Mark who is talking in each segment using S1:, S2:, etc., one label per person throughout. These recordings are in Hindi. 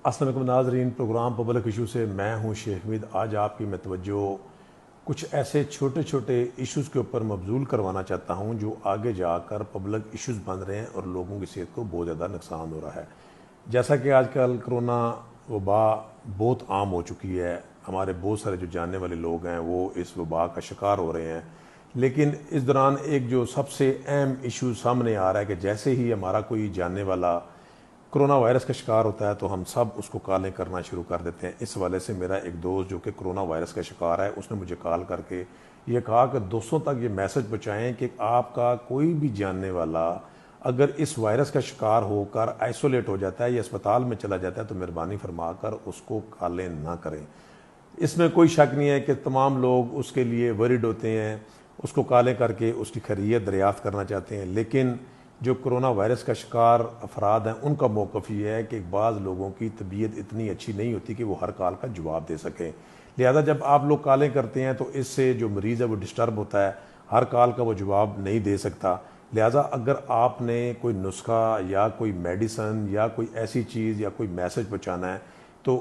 S1: अस्सलाम वालेकुम नाज़रीन, प्रोग्राम पब्लिक इशू से मैं हूं शेख हमीद। आज आपकी मैं तवज्जो कुछ ऐसे छोटे छोटे इश्यूज़ के ऊपर मबजूल करवाना चाहता हूं जो आगे जाकर पब्लिक इश्यूज़ बन रहे हैं और लोगों की सेहत को बहुत ज़्यादा नुकसान हो रहा है। जैसा कि आजकल कोरोना वबा बहुत आम हो चुकी है, हमारे बहुत सारे जो जानने वाले लोग हैं वो इस वबा का शिकार हो रहे हैं। लेकिन इस दौरान एक जो सबसे अहम इशू सामने आ रहा है कि जैसे ही हमारा कोई जानने वाला कोरोना वायरस का शिकार होता है तो हम सब उसको कॉलें करना शुरू कर देते हैं। इस वाले से मेरा एक दोस्त जो कि कोरोना वायरस का शिकार है, उसने मुझे कॉल करके ये कहा कि दोस्तों तक ये मैसेज पहुँचाएँ कि आपका कोई भी जानने वाला अगर इस वायरस का शिकार होकर आइसोलेट हो जाता है या अस्पताल में चला जाता है तो मेहरबानी फरमा कर उसको कॉलें ना करें। इसमें कोई शक नहीं है कि तमाम लोग उसके लिए वरिड होते हैं, उसको कॉलें करके उसकी खैरियत दरियाफ्त करना चाहते हैं। लेकिन जो कोरोना वायरस का शिकार अफराद हैं उनका मौक़िफ़ ये है कि बाज़ लोगों की तबीयत इतनी अच्छी नहीं होती कि वो हर कॉल का जवाब दे सकें। लिहाजा जब आप लोग कॉलें करते हैं तो इससे जो मरीज़ है वो डिस्टर्ब होता है, हर कॉल का वो जवाब नहीं दे सकता। लिहाजा अगर आपने कोई नुस्खा या कोई मेडिसन या कोई ऐसी चीज़ या कोई मैसेज पहुँचाना है तो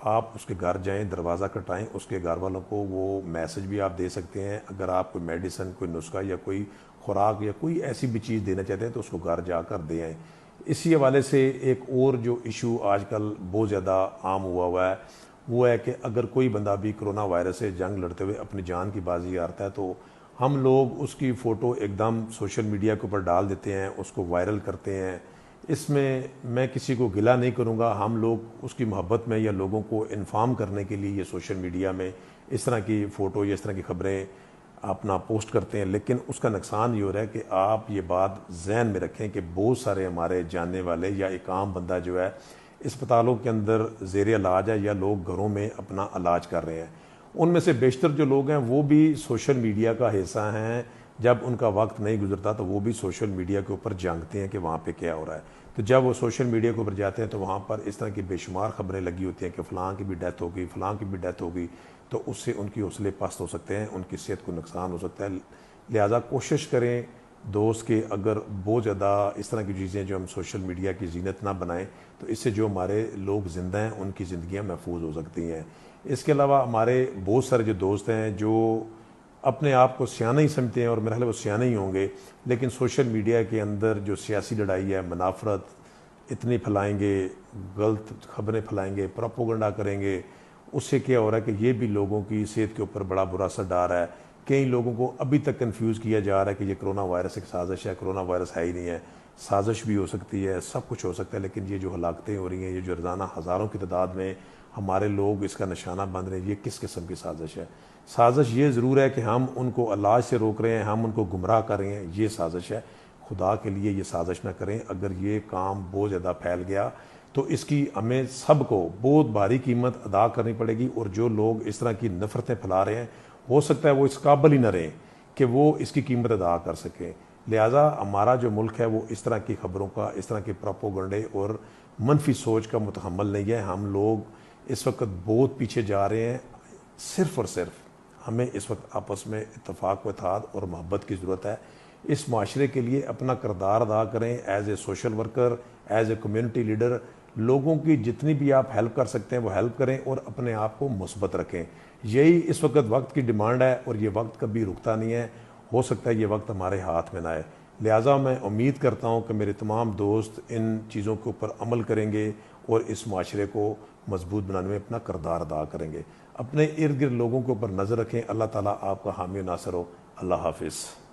S1: आप उसके घर जाएं, दरवाज़ा खटखटाएं, उसके घर वालों को वो मैसेज भी आप दे सकते हैं। अगर आप कोई मेडिसन, कोई नुस्खा या कोई खुराक या कोई ऐसी भी चीज़ देना चाहते हैं तो उसको घर जाकर दे आएँ। इसी हवाले से एक और जो इशू आजकल बहुत ज़्यादा आम हुआ है वो है कि अगर कोई बंदा भी कोरोना वायरस से जंग लड़ते हुए अपनी जान की बाजी हारता है तो हम लोग उसकी फ़ोटो एकदम सोशल मीडिया के ऊपर डाल देते हैं, उसको वायरल करते हैं। इसमें मैं किसी को गिला नहीं करूँगा, हम लोग उसकी मोहब्बत में या लोगों को इन्फॉर्म करने के लिए ये सोशल मीडिया में इस तरह की फ़ोटो या इस तरह की खबरें अपना पोस्ट करते हैं। लेकिन उसका नुकसान ये हो रहा है कि आप ये बात जहन में रखें कि बहुत सारे हमारे जानने वाले या एक आम बंदा जो है अस्पतालों के अंदर ज़ेर इलाज है या लोग घरों में अपना इलाज कर रहे हैं। उनमें से बेशतर जो लोग हैं वो भी सोशल मीडिया का हिस्सा हैं। जब उनका वक्त नहीं गुजरता तो वो भी सोशल मीडिया के ऊपर झांकते हैं कि वहाँ पे क्या हो रहा है। तो जब वो सोशल मीडिया के ऊपर जाते हैं तो वहाँ पर इस तरह की बेशुमार खबरें लगी होती हैं कि फ़लाँ की भी डेथ होगी, फ़लाँ की भी डेथ होगी, तो उससे उनकी हौसले पस्त हो सकते हैं, उनकी सेहत को नुकसान हो सकता है। लिहाजा कोशिश करें दोस्त के अगर बहुत ज़्यादा इस तरह की चीज़ें जो हम सोशल मीडिया की जीनत ना बनाएं तो इससे जो हमारे लोग ज़िंदा हैं उनकी ज़िंदगियाँ महफूज हो सकती हैं। इसके अलावा हमारे बहुत सारे जो दोस्त हैं जो अपने आप को सियाने ही समझते हैं और मेरे ख्याल वो सियाने ही होंगे, लेकिन सोशल मीडिया के अंदर जो सियासी लड़ाई है, मुनाफरत इतनी फैलाएंगे, गलत खबरें फैलाएंगे, प्रोपोगंडा करेंगे, उससे क्या हो रहा है कि ये भी लोगों की सेहत के ऊपर बड़ा बुरा असर डाल रहा है। कई लोगों को अभी तक कंफ्यूज किया जा रहा है कि ये कोरोना वायरस एक साजिश है, कोरोना वायरस है ही नहीं है। साजिश भी हो सकती है, सब कुछ हो सकता है, लेकिन ये जो हलाकतें हो रही हैं, ये जो रोज़ाना हज़ारों की तादाद में हमारे लोग इसका निशाना बन रहे हैं, ये किस किस्म की साजिश है? साजिश ये ज़रूर है कि हम उनको इलाज से रोक रहे हैं, हम उनको गुमराह कर रहे हैं, ये साजिश है। खुदा के लिए ये साजिश ना करें। अगर ये काम बहुत ज़्यादा फैल गया तो इसकी हमें सबको बहुत भारी कीमत अदा करनी पड़ेगी। और जो लोग इस तरह की नफ़रतें फैला रहे हैं हो सकता है वो इस काबिल ही न रहें कि वो इसकी कीमत अदा कर सकें। लिहाजा हमारा जो मुल्क है वो इस तरह की खबरों का, इस तरह के प्रोपोगंडे और मनफी सोच का मुतहम्मल नहीं है। हम लोग इस वक्त बहुत पीछे जा रहे हैं। सिर्फ़ और सिर्फ हमें इस वक्त आपस में इत्तेफाक व इत्तेहाद और मोहब्बत की ज़रूरत है। इस माशरे के लिए अपना किरदार अदा करें as a social worker, as a community leader. लोगों की जितनी भी आप हेल्प कर सकते हैं वो हेल्प करें और अपने आप को मुस्बत रखें। यही इस वक्त की डिमांड है और ये वक्त कभी रुकता नहीं है। हो सकता है ये वक्त हमारे हाथ में ना आए। लिहाजा मैं उम्मीद करता हूँ कि मेरे तमाम दोस्त इन चीज़ों के ऊपर अमल करेंगे और इस माशरे को मजबूत बनाने में अपना किरदार अदा करेंगे। अपने इर्द गिर्द लोगों के ऊपर नज़र रखें। अल्लाह ताला आपका हामी नासर हो। अल्लाह हाफिज़।